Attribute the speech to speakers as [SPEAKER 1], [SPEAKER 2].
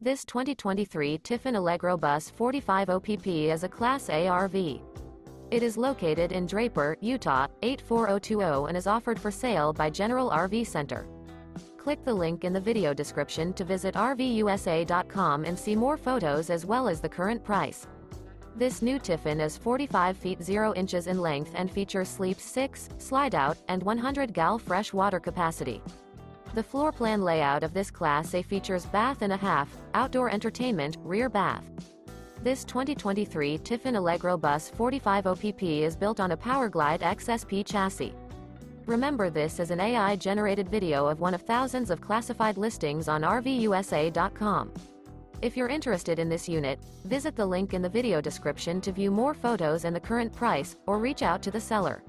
[SPEAKER 1] This 2023 Tiffin Allegro Bus 45 OPP is a Class A RV. It is located in Draper, Utah, 84020 and is offered for sale by General RV Center. Click the link in the video description to visit RVUSA.com and see more photos as well as the current price. This new Tiffin is 45 feet 0 inches in length and features sleep 6, slide-out, and 100 gal fresh water capacity. The floor plan layout of this Class A features bath and a half, outdoor entertainment, rear bath. This 2023 Tiffin Allegro Bus 45 OPP is built on a PowerGlide XSP chassis. Remember, this is an AI-generated video of one of thousands of classified listings on RVUSA.com. If you're interested in this unit, visit the link in the video description to view more photos and the current price, or reach out to the seller.